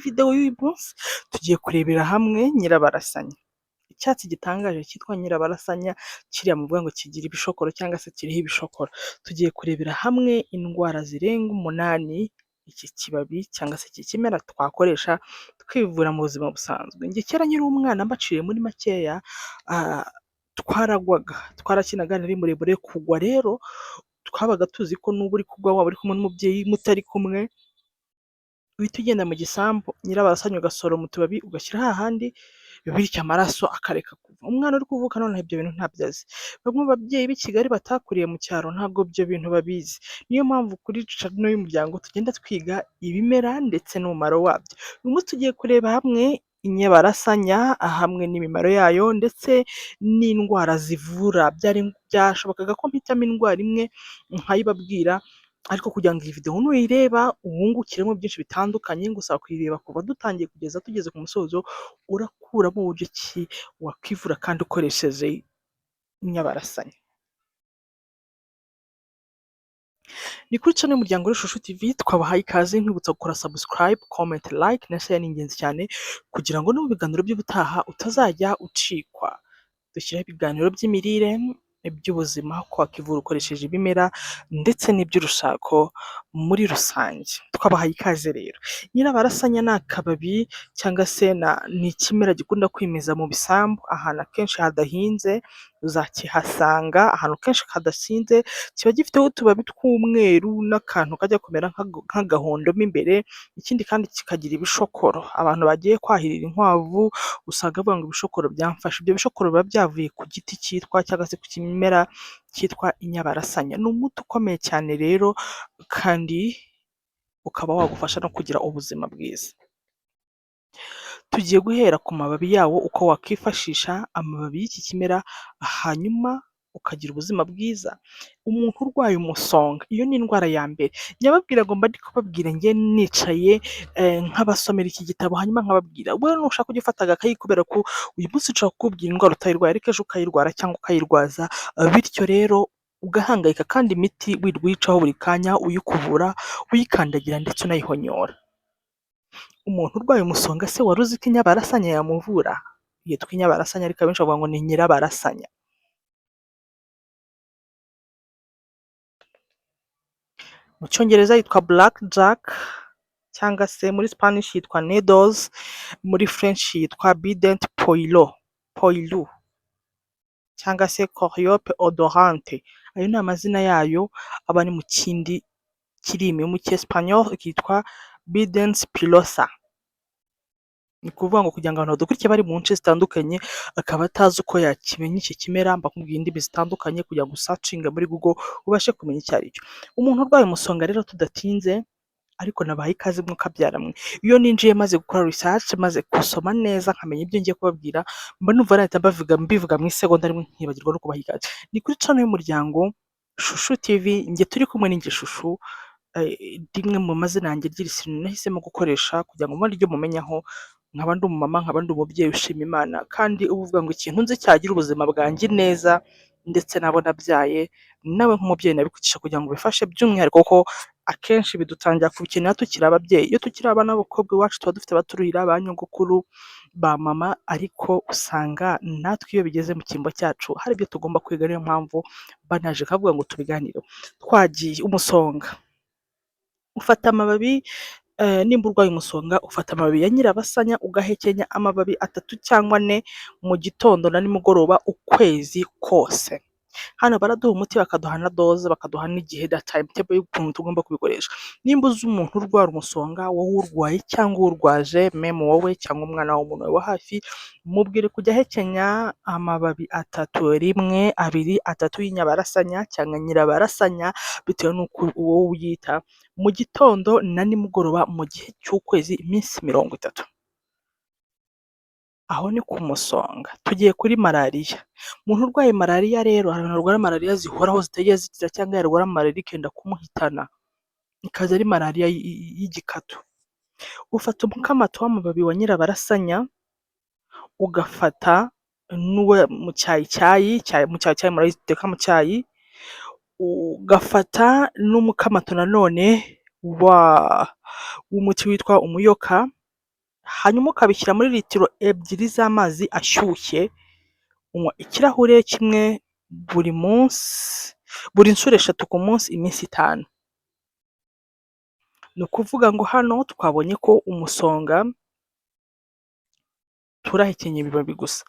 video y'uyu munsi tugiye kurebera hamwe nyirabarasanya. Icyatsi gitangaje cyitwa nyirabarasanya kiriya muvuga ngo kigira ibishokoro cyangwa se kiriho ibishokoro. Tugiye kurebera hamwe indwara zirenga 8 iki kibabi cyangwa se iki kimera twakoresha twivura mu buzima busanzwe. Njye kera nkiri umwana mbaciye muri makeya, twarakinaga nari muremure, kugwa rero twabaga tuzi ko n'uba uri kugwa waba uri kumwe n'umubyeyi mutari kumwe, uhita ugenda mu gisambu nyirabarasanya ugasoroma utubabi ugashyira hahandi bityo amaraso akareka kuva. Umwana uri kuvuka noneho ibyo bintu ntabyo azi. Bamwe mu babyeyi b'i Kigali batakuriye mu cyaro ntabwo ibyo bintu babizi. Niyo mpamvu kuri channel y'umuryango tugenda twiga ibimera ndetse n'umumaro wabyo. Uyu munsi tugiye kureba hamwe inyabarasanya hamwe n'imimaro yayo ndetse n'indwara zivura. Byashobokaga ko mpitamo indwara imwe nkayibabwira, ariko kugira ngo iyi video nuyireba wungukiremo byinshi bitandukanye, ngusaba kuyireba kuva dutangiye kugeza tugeze ku musozo, urakuramo uburyo ki wakwivura kandi ukoresheje inyabarasanya. Ni kuri channel y'umuryango w'Ishusho TV, twabahaye ikaze nkwibutsa gukora subscribe, comment, like na share ni ingenzi cyane kugira ngo no mu biganiro by'ubutaha utazajya ucikwa. Dushyiraho ibiganiro by'imirire, iby'ubuzima, ko wakivura ukoresheje ibimera ndetse n'iby'urushako muri rusange. Twabahaye ikaze rero. Nyirabarasanya ni akababi cyangwa se ni ikimera gikunda kwimeza mu bisambu ahantu akenshi hadahinze, uzakihasanga ahantu kenshi hadasinze, kiba gifiteho utubabi tw'umweru n'akantu kajya kumera nk'agahondo mo imbere, ikindi kandi kikagira ibishokoro. Abantu bagiye kwahirira inkwavu usanga bavuga ngo ibishokoro byamfashe. Ibyo bishokoro biba byavuye ku giti cyitwa cyangwa se ku kimera cyitwa inyabarasanya. Ni umuti ukomeye cyane rero kandi ukaba wagufasha no kugira ubuzima bwiza. Tugiye guhera ku mababi yawo, uko wakwifashisha amababi y'iki kimera hanyuma ukagira ubuzima bwiza. Umuntu urwaye umusonga, iyo ni indwara ya mbere. Nyababwira ngo mba ndi kubabwira njye nicaye nk'abasomera iki gitabo, hanyuma nkababwira wowe nushaka ujya ufata agakayi kubera ko uyu munsi nshaka kukubwira indwara utayirwaye ariko ejo ukayirwara cyangwa ukayirwaza, bityo rero ugahangayika kandi imiti wirwa uyicaho buri kanya uyikuvura, uyikandagira ndetse unayihonyora. Umuntu urwaye umusonga se wari uzi ko inyabarasanya yamuvura? Yitwa inyabarasanya ariko abenshi bavuga ngo ni nyirabarasanya. Mu cyongereza yitwa black jack cyangwa se muri Spanish yitwa needles, muri French yitwa bident poilu cyangwa se coriope odorante. Ayo ni amazina yayo aba ari mu kindi kirimi. Mu cyespanol kitwa bidens pilosa. Ni kuvuga ngo kugira ngo abantu badukurikiye bari mu nce zitandukanye akaba atazi uko yakimenya iki kimera, mbakubwiye indimi zitandukanye kugira ngo usacinge muri Google ubashe kumenya icyo ari cyo. Umuntu urwaye umusonga rero tudatinze, ariko nabahaye ikaze mukabyara mwe. Iyo ninjiye maze gukora research, maze gusoma neza nkamenya ibyo ngiye kubabwira, mba numva nahita mbivuga mu isegonda rimwe nkibagirwa no kubaha ikaze. Ni kuri channel y'umuryango Shusho TV, njye turi kumwe n'injye Shusho, rimwe mu mazina yanjye ry'irisimu nahisemo gukoresha kugira ngo mubone iryo mumenyaho. Nkaba ndi umumama, nkaba ndi umubyeyi ushima Imana, kandi uvuga ngo ikintu nzi cyagira ubuzima bwanjye neza ndetse nabo nabyaye, nawe nk'umubyeyi nabikwigisha kugira ngo bifashe, by'umwihariko ko akenshi bidutangira kubikenera tukiri ababyeyi. Iyo tukiri abana b'abakobwa iwacu tuba dufite abaturuhira, ba nyogokuru, ba mama, ariko usanga natwe iyo bigeze mu cyimbo cyacu hari ibyo tugomba kwiga. Niyo mpamvu banaje kavuga ngo tubiganireho. Twagiye umusonga, ufata amababi, nimba urwaye umusonga ufata amababi ya nyirabasanya ugahekenya amababi 3 cyangwa 4 mu gitondo na nimugoroba ukwezi kose. Hano baraduha umuti bakaduha na doze, bakaduha n'igihe na timetable y'ukuntu tugomba kubikoresha. Nimba uzi umuntu urwara umusonga, wowe urwaye cyangwa urwaje, meme wowe cyangwa umwana w'umuntu wawe wa hafi, mubwire kujya ahekenya amababi 3, 1, 2, 3 y'inyabarasanya cyangwa nyirabarasanya bitewe n'uko wowe uyita, mu gitondo na nimugoroba mu gihe cy'ukwezi, iminsi 30. Aho ni ku musonga. Tugiye kuri malariya. Umuntu urwaye malariya rero, hari abantu barwara malariya zihoraho zitajya zikira cyangwa yarwara malariya ikenda kumuhitana, ikaza ari malariya y'igikatu. Ufata umukamato w'amababi wa nyirabarasanya, ugafata n'uwe mu cyayi murayiteka mu cyayi, ugafata n'umukamato nanone w'umuti witwa umuyoka, hanyuma ukabishyira muri litiro ebyiri z'amazi ashyushye, unywa ikirahure kimwe buri munsi, buri nshuro eshatu ku munsi iminsi 5. Ni ukuvuga ngo hano twabonye ko umusonga turahekenya ibibabi gusa.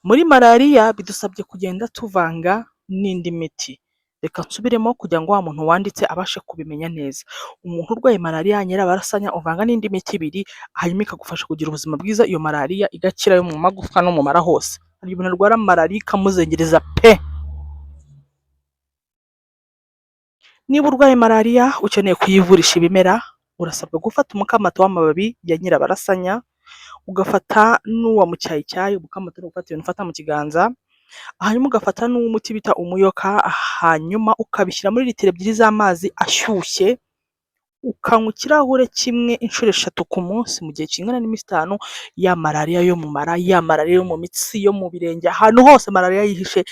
Muri malariya bidusabye kugenda tuvanga n'indi miti. Reka nsubiremo kugira ngo wa muntu wanditse abashe kubimenya neza. Umuntu urwaye malariya nyirabarasanya uvanga n'indi miti ibiri, hanyuma ikagufasha kugira ubuzima bwiza, iyo malariya igakira yo mu magufwa no mu mara hose. Hari umuntu arwara malariya ikamuzengereza pe! Niba urwaye malariya ukeneye kuyivurisha ibimera, urasabwa gufata umukamato w'amababi ya nyirabarasanya, ugafata n'uwa mucyayicyayi, umukamato ni ugufata ibintu ufata mu kiganza, hanyuma ugafata n'umuti bita umuyoka, hanyuma ukabishyira muri litiro ebyiri z'amazi ashyushye, ukanywa ikirahure kimwe inshuro eshatu ku munsi mu gihe kingana n'iminsi 5, ya malariya yo mu mara, ya malariya yo mu mitsi, yo mu birenge, ahantu hose malariya yihishe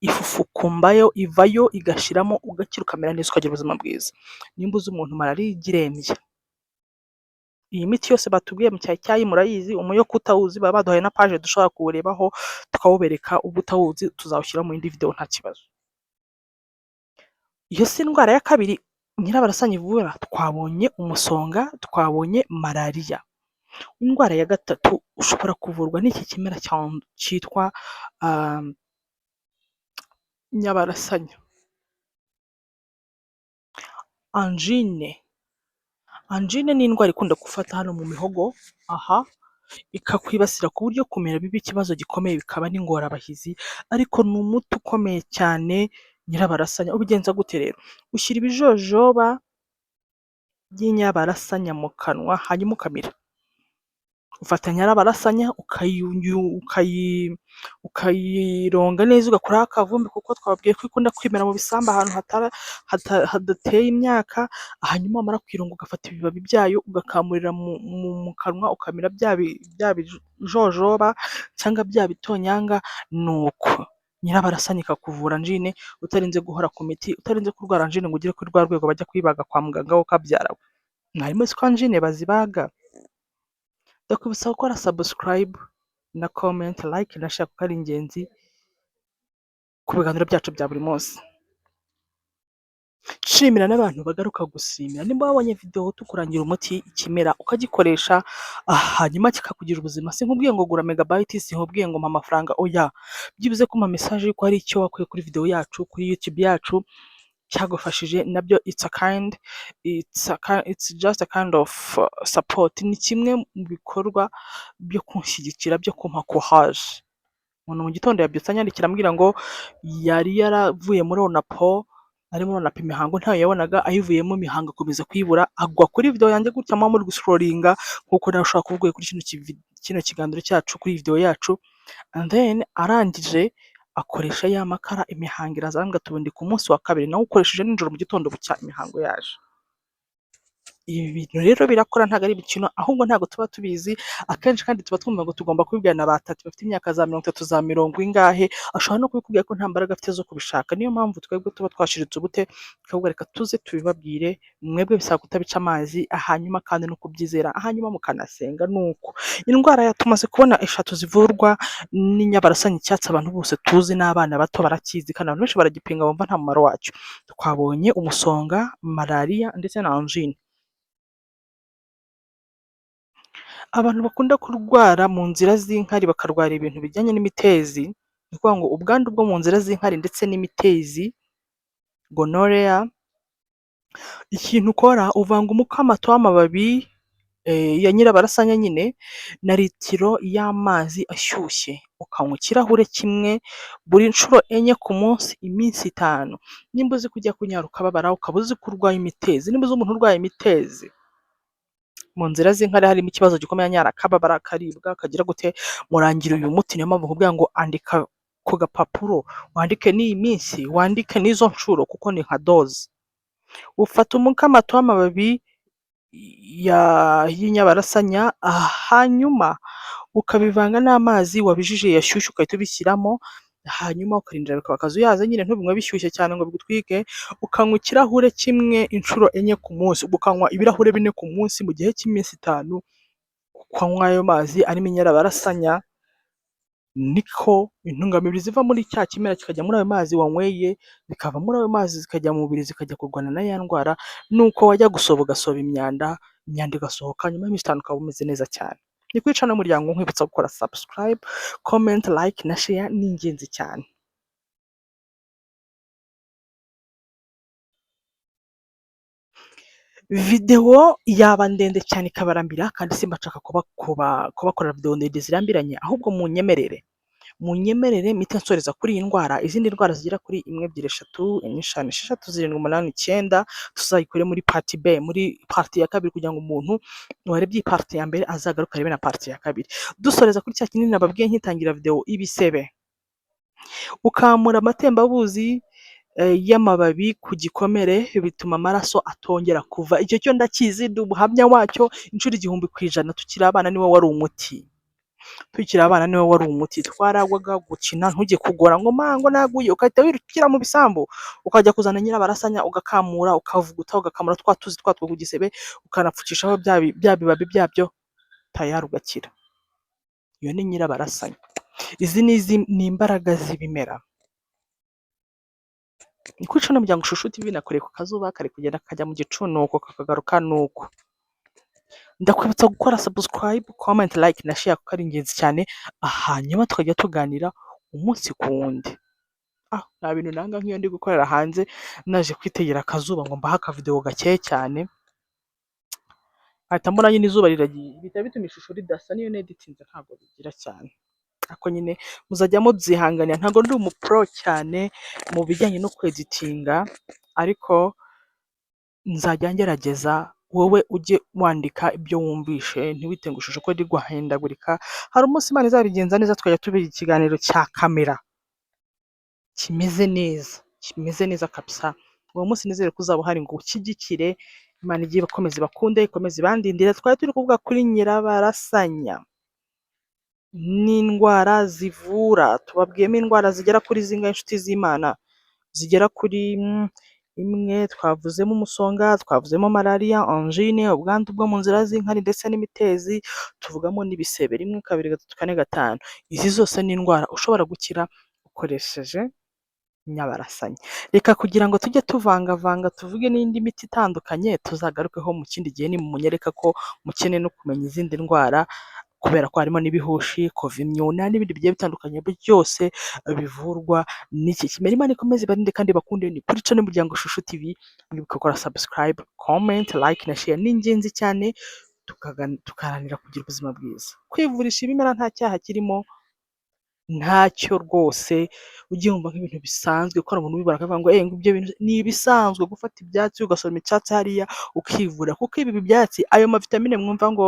ifufukumbayo, ivayo igashiramo, ugakira ukamera neza ukagira ubuzima bwiza. Nimba uzi umuntu malariya igirembye, iyi miti yose batubwiye mu cyayicyayi murayizi, umuyoka utawuzi baba baduhaye na page dushobora kuwurebaho tukawubereka, ubwo utawuzi tuzawushyira mu yindi video nta kibazo. Iyo si indwara ya kabiri nyirabarasanya ivura, twabonye umusonga, twabonye malariya. Indwara ya gatatu ushobora kuvurwa n'iki kimera cyitwa nyabarasanya. Angine. Angine ni indwara ikunda gufata hano mu mihogo, aha, ikakwibasira ku buryo kumera biba ikibazo gikomeye, bikaba n'ingorabahizi, ariko ni umuti ukomeye cyane nyirabarasanya. Ubigenza gute rero? Ushyira ibijojoba by'inyabarasanya mu kanwa, hanyuma ukamira. Ufata nyirabarasanya ukayironga neza, ugakuraho akavumbi, kuko twababwiye ko ikunda kwimera mu bisambu ahantu hadateye imyaka, hanyuma wamara kuyironga ugafata ibibabi byayo ugakamurira mu kanwa, ukamira bya bijojoba cyangwa bya bitonyanga, nuko nyirabarasanya ikakuvura angine utarinze guhora ku miti, utarinze kurwara angine ngo ugere kuri rwa rwego bajya kuyibaga kwa muganga wowe ukabyara. Mwari muzi ko angine bazibaga? Ndakwibutsa gukora subscribe na comment, like na share kuko ari ingenzi ku biganiro byacu bya buri munsi. Nshimira n'abantu bagaruka gusimira. Nimba wabonye video tukurangira umuti ikimera ukagikoresha, hanyuma kikakugira ubuzima, sinkubwiye ngo gura megabytes, sinkubwiye ngo mpa amafaranga, oya, byibuze kumpa message yuko hari icyo wakuye kuri video yacu, kuri YouTube yacu cyagufashije, nabyo it's just a kind of support. Ni kimwe mu bikorwa byo kunshyigikira, byo kumpa courage. Umuntu mu gitondo yabyutse anyandikira ambwira ngo yari yaravuye muri Onapo, arimo Onapo imihango ntayo yabonaga, ayivuyemo imihango akomeza kuyibura, agwa kuri video yanjye gutya mama muri guscrollinga, nkuko nawe ushobora kuvuga kuri kino kiganiro cyacu, kuri video yacu, and then arangije akoresha ya makara, imihango irazanga tubundi ku munsi wa kabiri, nawe ukoresheje nijoro mu gitondo bucya imihango yaje. Ibi bintu rero birakora, ntabwo ari ibikino, ahubwo ntabwo tuba tubizi akenshi, kandi tuba twumva ngo tugomba kubibwira na batatu bafite imyaka za 30 za 40 ingahe, ashobora no kubikubwira ko nta mbaraga afite zo kubishaka. Niyo mpamvu twebwe tuba twashiritse ubute, tukabwira reka tuze tubibabwire, mwebwe bisaba kutabica amazi, hanyuma kandi no kubyizera, hanyuma mukanasenga. Nuko indwara tumaze kubona 3 zivurwa n'inyabarasanya icyatsi, abantu bose tuzi n'abana bato barakizi, kandi abantu benshi baragipinga bumva nta mumaro wacyo. Twabonye umusonga, malariya ndetse na angine. Abantu bakunda kurwara mu nzira z'inkari, bakarwara ibintu bijyanye n'imitezi, ni ukuvuga ngo ubwandu bwo mu nzira z'inkari ndetse n'imitezi, gonorrhea, ikintu ukora uvanga umukamato w'amababi ya nyirabarasanya nyine na litiro y'amazi ashyushye, ukanywa ikirahure kimwe buri nshuro 4 ku munsi iminsi 5. Nimba uzi kujya kunyara ukababara, ukaba uzi ko urwaye imitezi, nimba uzi umuntu urwaye imitezi mu nzira z'inkari harimo ikibazo gikomeye, anyara akababara, akaribwa, akagira gute, murangira uyu muti. Niyo mpamvu nkubwira ngo andika ku gapapuro, wandike n'iyi minsi, wandike n'izo nshuro, kuko ni nka doze. Ufata umukamato w'amababi y'inyabarasanya, hanyuma ukabivanga n'amazi wabijije yashyushye, ugahita ubishyiramo, hanyuma ukarindira bikaba akazuyaze nyine, ntubinywe bishyushye cyane ngo bigutwike. Ukanywa ikirahure kimwe inshuro 4 ku munsi, ukanywa ibirahure 4 ku munsi mu gihe cy'iminsi 5, ukanywa ayo mazi arimo inyarabarasanya, niko intungamubiri ziva muri cya kimera kikajya muri ayo mazi wanyweye, zikava muri ayo mazi zikajya mu mubiri zikajya kurwana na ya ndwara, nuko wajya gusoba ugasoba imyanda, imyanda igasohoka, nyuma y'iminsi itanu ukaba umeze neza cyane. Ni kuri channel y'Umuryango nkwibutsa gukora subscribe, comment, like na share ni ingenzi cyane. Video yaba ndende cyane ikabarambira kandi simba nshaka kubakorera video ndende zirambiranye, ahubwo munyemerere mpite nsoreza kuri iyi ndwara. Izindi ndwara zigera kuri 1, 2, 3, 4, 5, 6, 7, 8, 9 tuzayikore muri part B, muri part ya kabiri, kugira ngo umuntu warebye iyi part ya mbere azagaruka arebe na part ya kabiri. Dusoreza kuri cya kinini nababwiye nkitangira video, ibisebe. Ukamura amatembabuzi y'amababi ku gikomere bituma amaraso atongera kuva. Icyo cyo ndakizi, ndi umuhamya wacyo inshuro 1000%. Tukiri abana niwe wari umuti. Twaragwaga gukina, ntujye kugora ngo mango naguye, ukahita wirukira mu bisambu, ukajya kuzana nyirabarasanya ugakamura, ukavuguta, ugakamura twa tuzi twatwo ku gisebe, ukanapfukishaho bya bibabi byabyo, tayari ugakira. Iyo ni nyirabarasanya. Izi ni imbaraga z'ibimera. Ni kuri channel y'Umuryango Shusho TV, nakoreye ku kazuba kari kugenda kajya mu gicunuko kakagaruka nuko. Ndakwibutsa gukora subscribe, comment, like na share kuko ari ingenzi cyane, hanyuma tukajya tuganira umunsi ku wundi. Nta bintu nanga nk'iyo ndi gukorera hanze naje kwitegera akazuba ngo mbahe akavideo gakeye cyane, ahita mbona nyine izuba riragiye, bihita bituma ishusho ridasa, niyo neditinze ntabwo bigira cyane. Ako nyine muzajya mubyihanganira, ntabwo ndi umupro cyane mu bijyanye no kweditinga, ariko nzajya ngerageza. Wowe ujye wandika ibyo wumvishe, ntiwite ngo ishusho ko iri guhindagurika. Hari umunsi Imana izabigenza neza tukajya tubiha ikiganiro cya kamera kimeze neza kabisa. Uwo munsi nizere ko uzaba uhari ngo ushyigikire. Imana igiye bakomeze bakunde, ikomeze ibandindire. Twari turi kuvuga kuri nyirabarasanya n'indwara zivura. Tubabwiyemo indwara zigera kuri zingahe inshuti z'Imana? Zigera kuri 1. Twavuzemo umusonga, twavuzemo malaria, angine, ubwandu bwo mu nzira z'inkari ndetse n'imitezi, tuvugamo n'ibisebe 1, 2, 3, 4, 5. Izi zose ni indwara ushobora gukira ukoresheje nyabarasanya. Reka kugira ngo tujye tuvangavanga tuvuge n'indi miti itandukanye, tuzagarukeho mu kindi gihe nimunyereka ko mukeneye no kumenya izindi ndwara, kubera ko harimo n'ibihushi, kovimyuna n'ibindi bigiye bitandukanye byose bivurwa n'iki kimera. Imana ikomeze ibarinde kandi bakunde. Ni kuri channel y'Umuryango Shusho TV, mwibuke gukora subscribe, comment, like na share ni ingenzi cyane, tukaranira kugira ubuzima bwiza. Kwivurisha ibimera nta cyaha kirimo, ntacyo rwose. Ugiye wumva nk'ibintu bisanzwe, ko hari umuntu ubibara akavuga ngo ibyo bintu ni ibisanzwe. Gufata ibyatsi ugasoroma icyatsi hariya ukivura, kuko ibi byatsi ayo mavitamine mwumva ngo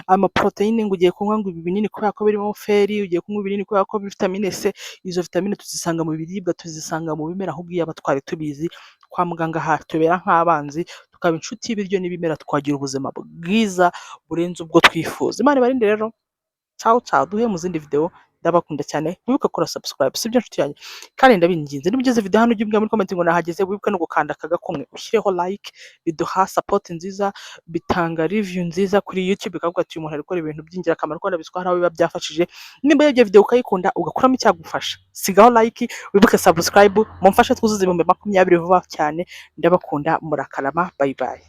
amaproteine, ngo ugiye kunywa ngo ibi binini kubera ko birimo feri, ugiye kunywa ibinini kubera ko vitamine C. Izo vitamine tuzisanga mu biribwa, tuzisanga mu bimera, ahubwo iyo twari tubizi kwa muganga hatubera nk'abanzi, tukaba inshuti y'ibiryo n'ibimera, twagira ubuzima bwiza burenze ubwo twifuza. Imana ibarinde rero. Ciao duhe mu zindi video. Ndabakunda cyane, wibuke gukora subscribe, sibyo nshuti yanjye? Kandi ndabinginze niba ugeze video hano ujye umbwira muri comment ngo nahageze, wibuke no gukanda akagakomwe, ushyireho like, biduha support nziza, bitanga review nziza kuri YouTube, ikavuga ati uyu muntu ari gukora ibintu by'ingirakamaro, ko ndabizwa hari aho biba byafashije. Nimba iyo video ukayikunda ugakuramo icyagufasha, sigaho like, wibuke subscribe, mumfashe twuzuze 20,000 vuba cyane. Ndabakunda, murakarama, bye bye.